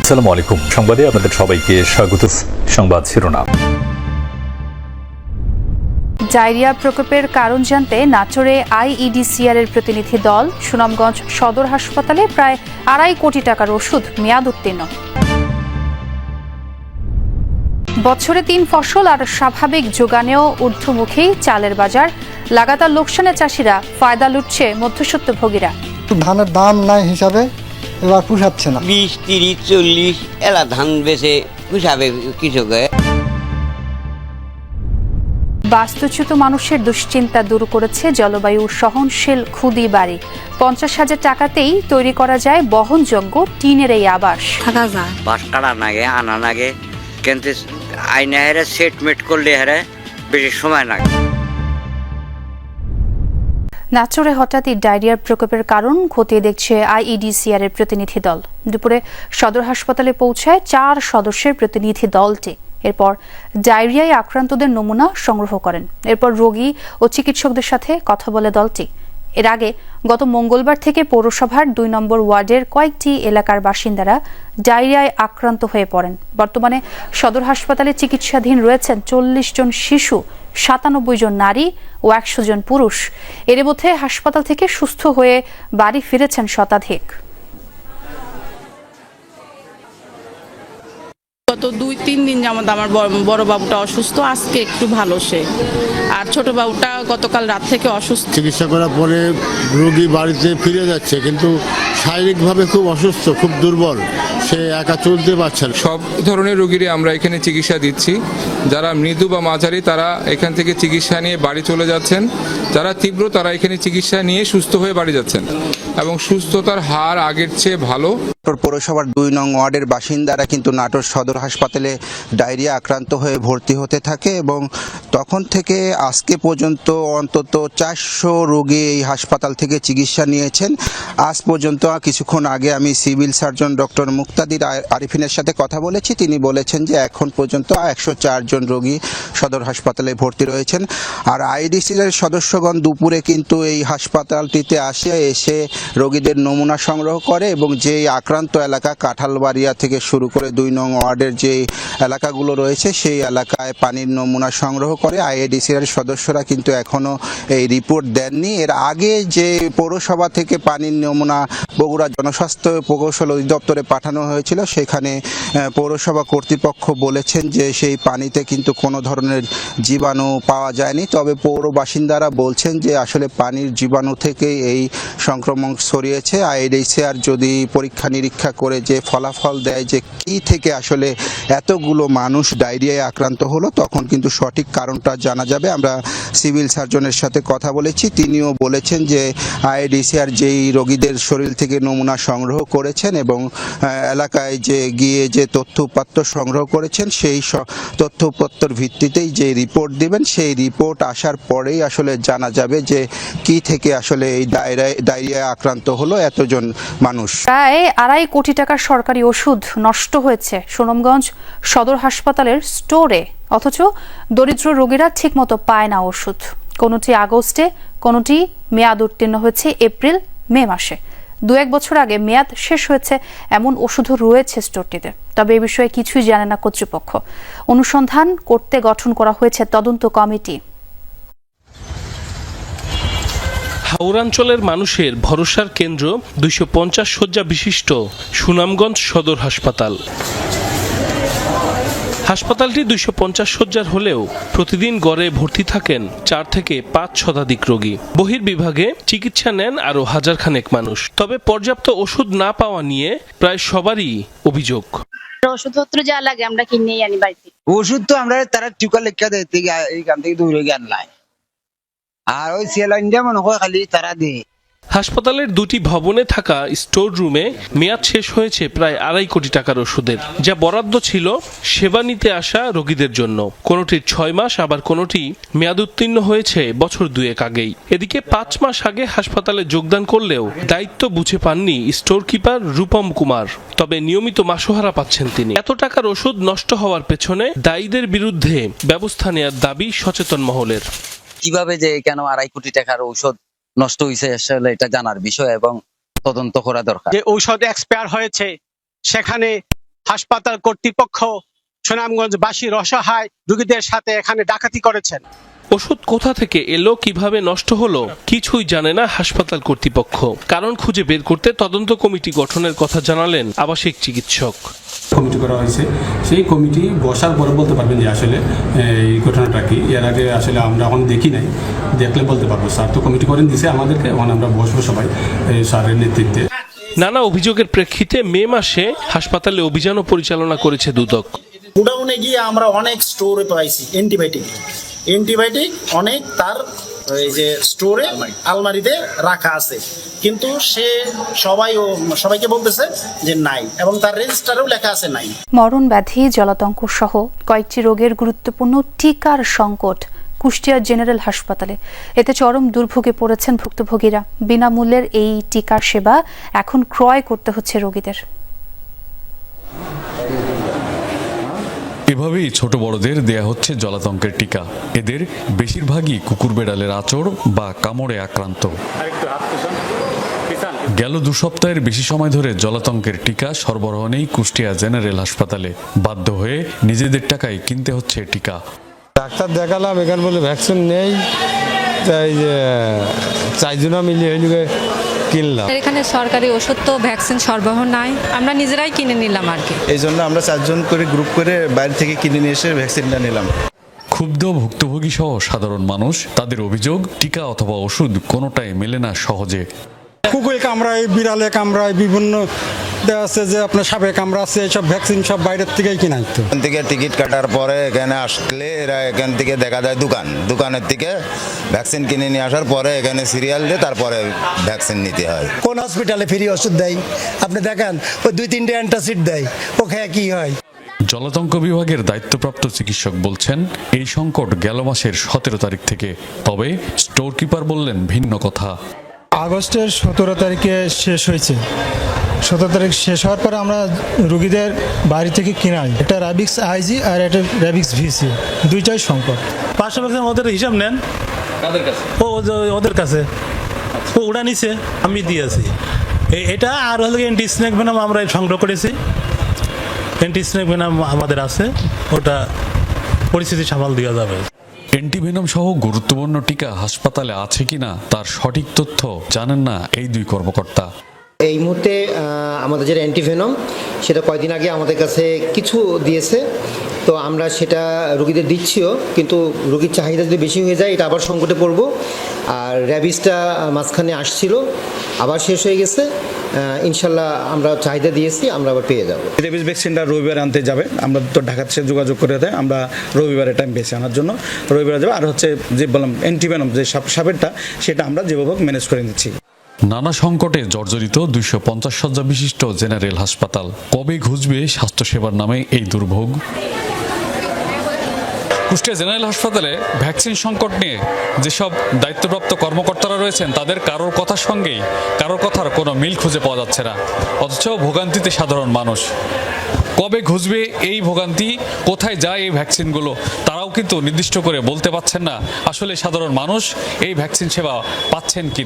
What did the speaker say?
আসসালামু আলাইকুম। সংবাদে আপনাদের সবাইকে স্বাগত। সংবাদ শিরোনাম। ডায়রিয়া প্রকোপের কারণ জানতে নাটোরে আইইডিসিআর এর প্রতিনিধি দল। সুনামগঞ্জ সদর হাসপাতালে প্রায় 2.5 কোটি টাকার ওষুধ মেয়াদ উত্তীর্ণ। বছরে 3 ফসল আর স্বাভাবিক যোগানেও ঊর্ধ্বমুখী চালের বাজার। লাগাতার লোকসানে চাষিরা, ফায়দা লুটছে মধ্যস্বত্বভোগীরা। ধানের দাম নাই হিসাবে এবার পুষাচ্ছে না। 20, 30, 40 এলা ধান বেচে পুষাবে কৃষকে। বাস্তুচ্যুত মানুষের দুশ্চিন্তা দূর করেছে জলবায়ু সহনশীল খুদি বাড়ি। 50,000 টাকাতেই তৈরি করা যায় বহনযোগ্য টিনের এই আবাস। থাকা যায় বাস কাটা নাগে আনা নাগে কিন্তু আইনা হেরে সেটমেট করলে হেরে বেশি সময় লাগে। নাটোরে হঠাৎই ডায়রিয়ার প্রকোপের কারণ খতিয়ে দেখছে আইইডিসিআর এর প্রতিনিধি দল। দুপুরে সদর হাসপাতালে পৌঁছায় 4 সদস্যের প্রতিনিধি দলটি। এরপর ডায়রিয়ায় আক্রান্তদের নমুনা সংগ্রহ করেন। এরপর রোগী ও চিকিৎসকদের সাথে কথা বলে দলটি। এর আগে গত মঙ্গলবার থেকে পৌরসভার 2 নম্বর ওয়ার্ডের কয়েকটি এলাকার বাসিন্দারা ডায়রিয়ায় আক্রান্ত হয়ে পড়েন। বর্তমানে সদর হাসপাতালে চিকিৎসাধীন রয়েছেন 40 জন শিশু, 97 জন নারী ও 100 জন পুরুষ। এর মধ্যে হাসপাতাল থেকে সুস্থ হয়ে বাড়ি ফিরেছেন শতাধিক। গত 2-3 দিন যেমন আমার বড় বাবুটা অসুস্থ, আজকে একটু ভালো সে, আর ছোট বাবুটা গতকাল রাত থেকে অসুস্থ। চিকিৎসা করার পরে রোগী বাড়িতে ফিরে যাচ্ছে, কিন্তু শারীরিকভাবে খুব অসুস্থ, খুব দুর্বল, সে একা চলতে পারছে না। সব ধরনের রোগীরই আমরা এখানে চিকিৎসা দিচ্ছি। যারা মৃদু বা মাঝারি তারা এখান থেকে চিকিৎসা নিয়ে বাড়ি চলে যাচ্ছেন, যারা তীব্র তারা এখানে চিকিৎসা নিয়ে সুস্থ হয়ে বাড়ি যাচ্ছেন এবং সুস্থতার হার আগের চেয়ে ভালো। পৌরসভার 2 নং ওয়ার্ডের বাসিন্দারা কিন্তু নাটোর সদর হাসপাতালে ডায়রিয়া আক্রান্ত হয়ে ভর্তি হতে থাকে এবং তখন থেকে আজকে পর্যন্ত অন্তত 400 রোগী এই হাসপাতাল থেকে চিকিৎসা নিয়েছেন। আজ পর্যন্ত কিছুক্ষণ আগে আমি সিভিল সার্জন ডক্টর মুক্তাদির আরিফিনের সাথে কথা বলেছি। তিনি বলেছেন যে এখন পর্যন্ত 104 জন রোগী সদর হাসপাতালে ভর্তি রয়েছেন। আর আইডিসির সদস্যগণ দুপুরে কিন্তু এই হাসপাতালটিতে এসে রোগীদের নমুনা সংগ্রহ করে এবং যেই আক্রান্ত এলাকা কাঁঠালবাড়িয়া থেকে শুরু করে 2 নং ওয়ার্ডের যে এলাকাগুলো রয়েছে সেই এলাকায় পানির নমুনা সংগ্রহ করে। আইএডিসির সদস্যরা কিন্তু এখনো এই রিপোর্ট দেননি। এর আগে যে পৌরসভা থেকে পানির নমুনা বগুড়া জনস্বাস্থ্য প্রকৌশল অধিদপ্তরে পাঠানো হয়েছিল, সেখানে পৌরসভা কর্তৃপক্ষ বলেছেন যে সেই পানিতে কিন্তু কোনো ধরনের জীবাণু পাওয়া যায়নি। তবে পৌর বাসিন্দারা বলছেন যে আসলে পানির জীবাণু থেকে এই সংক্রমণ ছড়িয়েছে। আইএডিসিআর যদি পরীক্ষা নিরীক্ষা করে যে ফলাফল দেয় যে কি থেকে আসলে এতগুলো মানুষ ডায়রিয়ায় আক্রান্ত হলো, তখন কিন্তু সঠিক কারণটা জানা যাবে। আমরা সিভিল সার্জনের সাথে কথা বলেছি, তিনিও বলেছেন যে আইডিসিআর যেই রোগীদের শরীর থেকে নমুনা সংগ্রহ করেছেন এবং এলাকায় যে গিয়ে যে তথ্য উপাত্ত সংগ্রহ করেছেন সেই তথ্য উপাত্তর ভিত্তিতেই যে রিপোর্ট দিবেন, সেই রিপোর্ট আসার পরেই আসলে জানা যাবে যে কি থেকে আসলে এই ডায়রিয়ায় আক্রান্ত হলো এতজন মানুষ। প্রায় 2.5 কোটি টাকার সরকারি ওষুধ নষ্ট হয়েছে সুনামগঞ্জ সদর হাসপাতালের স্টোরে, অথচ দরিদ্র রোগীরা ঠিকমতো পায় না ওষুধ। কোনোটি আগস্টে, কোনোটি মেয়াদ উত্তীর্ণ হয়েছে এপ্রিল মে মাসে। 2-1 বছর আগে মেয়াদ শেষ হয়েছে এমন ওষুধও রয়েছে স্টোরটিতে। তবে এ বিষয়ে কিছুই জানে না কর্তৃপক্ষ। অনুসন্ধান করতে গঠন করা হয়েছে তদন্ত কমিটি। হাওড়াঞ্চলের মানুষের ভরসার কেন্দ্র 250 শয্যা বিশিষ্ট সুনামগঞ্জ সদর হাসপাতাল। হাসপাতালটি 250 শয্যার হলেও প্রতিদিন গড়ে ভর্তি থাকেন 4 থেকে 5 শতাধিক রোগী। বহির্বিভাগে চিকিৎসা নেন আরো হাজারখানেক মানুষ। তবে পর্যাপ্ত ওষুধ না পাওয়া নিয়ে প্রায় সবারই অভিযোগ। ওষুধপত্র যা লাগে আমরা কিনেই আনি বাড়িতে। ওষুধ তো আমরা তারা টিকা লেখা দেয় এইখান থেকে দূরে জ্ঞান নাই, আর ওই সেলাইনটা মনে হয় খালি তারা দেয়। হাসপাতালের 2টি ভবনে থাকা স্টোর রুমে মেয়াদ শেষ হয়েছে প্রায় 2.5 কোটি টাকার ওষুধের, যা বরাদ্দ ছিল সেবা নিতে আসা রোগীদের জন্য। কোনোটির 6 মাস, আবার কোনোটি মেয়াদ উত্তীর্ণ হয়েছে বছর 2 আগেই। এদিকে 5 মাস আগে হাসপাতালে যোগদান করলেও দায়িত্ব বুঝে পাননি স্টোর কিপার রূপম কুমার। তবে নিয়মিত মাসোহারা পাচ্ছেন তিনি। এত টাকার ওষুধ নষ্ট হওয়ার পেছনে দায়ীদের বিরুদ্ধে ব্যবস্থা নেওয়ার দাবি সচেতন মহলের। কিভাবে যে কেন 2.5 কোটি টাকার ঔষধ নষ্ট হয়েছে আসলে এটা জানার বিষয় এবং তদন্ত করা দরকার। যে ঔষধ এক্সপায়ার হয়েছে সেখানে হাসপাতাল কর্তৃপক্ষ সুনামগঞ্জবাসীর অসহায় রোগীদের সাথে এখানে ডাকাতি করেছেন। ওষুধ কোথা থেকে এলো, কিভাবে নষ্ট হলো, কিছুই জানে না হাসপাতাল কর্তৃপক্ষ। কারণ খুঁজে বের করতে তদন্ত কমিটি গঠনের কথা জানালেন আবাসিক চিকিৎসক। কমিটি করা হয়েছে, সেই কমিটি বসার পরে বলতে পারবেন যে আসলে এই ঘটনাটা কি। এর আগে আসলে আমরা এখন দেখি নাই, দেখলে বলতে পারবো। স্যার তো কমিটি করেন দিছে আমাদেরকে, এখন আমরা বসবো সবাই স্যারের নেতৃত্বে। নানা অভিযোগের প্রেক্ষিতে মে মাসে হাসপাতালে অভিযানও পরিচালনা করেছে দুদক। গোডাউনে গিয়ে আমরা অনেক স্টোরে পাইছি অ্যান্টিবায়োটিক অনেক তার এই যে স্টোরে আলমারিতে রাখা আছে, কিন্তু সে সবাইকে বলতেছে যে নাই, এবং তার রেজিস্টারেও লেখা আছে নাই। মরণ ব্যাধি, জলাতঙ্ক সহ কয়েকটি রোগের গুরুত্বপূর্ণ টিকার সংকট কুষ্টিয়া জেনারেল হাসপাতালে। এতে চরম দুর্ভোগে পড়েছেন ভুক্তভোগীরা। বিনামূল্যের এই টিকার সেবা এখন ক্রয় করতে হচ্ছে রোগীদের। এভাবেই ছোট বড়দের দেয়া হচ্ছে জলাতঙ্কের টিকা। এদের বেশিরভাগই কুকুর বেড়ালের আঁচড় বা কামড়ে আক্রান্ত। গেল 2 সপ্তাহের বেশি সময় ধরে জলাতঙ্কের টিকা সরবরাহ নেই কুষ্টিয়া জেনারেল হাসপাতালে। বাধ্য হয়ে নিজেদের টাকায় কিনতে হচ্ছে টিকা। ডাক্তার দেখালাম, এখানে বলে ভ্যাকসিন নেই, তাই যে 4 জনা মিলিয়ে হইলে কিনলাম। এখানে সরকারি ওষুধ তো ভ্যাকসিন সরবরাহ নাই, আমরা নিজেরাই কিনে নিলাম আর কি। এই জন্য আমরা 4 জন করে গ্রুপ করে বাইরে থেকে কিনে নিয়ে এসে ভ্যাকসিনটা নিলাম। ক্ষুব্ধ ভুক্তভোগী সহ সাধারণ মানুষ। তাদের অভিযোগ, টিকা অথবা ওষুধ কোনোটাই মেলে না সহজে। কুকুরে কামড়ায়, বিড়ালে কামড়ায়, বিভিন্ন আছে যে আপনার সাপে কামড়াচ্ছে, এইসব ভ্যাকসিন সব বাইরের থেকেই কিনা হতো। এখান থেকে টিকিট কাটার পরে এখানে আসলে এরা এখান থেকে দেখা যায় দোকানের থেকে ভ্যাকসিন কিনে নিয়ে আসার পরে এখানে সিরিয়াল দিয়ে তারপরে ভ্যাকসিন নিতে হয়। কোন হসপিটালে ফ্রি ওষুধ দেয় আপনি দেখেন, ওই 2-3টে অ্যান্টাসিড দেয়, ও খেয়ে কি হয়। জলাতঙ্ক বিভাগের দায়িত্বপ্রাপ্ত চিকিৎসক বলছেন, এই সংকট গেল মাসের 17 তারিখ থেকে। তবে স্টোর কিপার বললেন ভিন্ন কথা। আগস্টের 17 তারিখে শেষ হয়েছে। 17 তারিখ শেষ হওয়ার পরে আমরা রুগীদের বাড়ি থেকে কিনাই। একটা র্যাবিক্স আইজি আর একটা র্যাবিক্স ভিসি, দুইটাই সংকট। 500 ভ্যাকসিন ওদের হিসাব নেন, ওদের কাছে ওরা নিছে, আমি দিয়েছি এটা। আর হলো অ্যান্টি স্নেক ভেনাম আমরা সংগ্রহ করেছি, অ্যান্টি স্নেক ভেনাম আমাদের আছে, ওটা পরিস্থিতি সামাল দেওয়া যাবে। অ্যান্টিভেনম সহ গুরুত্বপূর্ণ টিকা হাসপাতালে আছে কিনা তার সঠিক তথ্য জানেন না এই 2 কর্মকর্তা। এই মুহূর্তে আমাদের যে অ্যান্টিভেনম, সেটা কয়েকদিন আগে আমাদের কাছে কিছু দিয়েছে, তো আমরা সেটা রোগীদের দিচ্ছিও, কিন্তু রোগীর চাহিদা যদি বেশি হয়ে যায় এটা আবার সংকটে পড়বো। আর র্যাবিসটা মাঝখানে আসছিল, আবার শেষ হয়ে গেছে। ইনশাল্লাহ আমরা চাহিদা দিয়েছি, আমরা আবার পেয়ে যাবো। রেবিস ভ্যাকসিনটা রবিবার আনতে যাবে, আমরা তো ঢাকার সাথে যোগাযোগ করে দেয়, আমরা রবিবারের টাইম বেছে আনার জন্য রবিবারে যাবো। আর হচ্ছে যে বললাম অ্যান্টিভেনম যে সাপেরটা, সেটা আমরা যেভাবে ম্যানেজ করে নিচ্ছি। নানা সংকটে জর্জরিত 250 শয্যা বিশিষ্ট জেনারেল হাসপাতাল। কবে ঘুচবে স্বাস্থ্যসেবার নামে এই দুর্ভোগ? কুষ্টিয়া জেনারেল হাসপাতালে ভ্যাকসিন সংকট নিয়ে যেসব দায়িত্বপ্রাপ্ত কর্মকর্তারা রয়েছেন, তাদের কারোর কথার সঙ্গেই কারোর কথার কোনো মিল খুঁজে পাওয়া যাচ্ছে না। অথচ ভোগান্তিতে সাধারণ মানুষ। কবে ঘুচবে এই ভোগান্তি, কোথায় যায় এই ভ্যাকসিনগুলো, তারাও কিন্তু নির্দিষ্ট করে বলতে পারছেন না আসলে সাধারণ মানুষ এই ভ্যাকসিন সেবা পাচ্ছেন কিনা।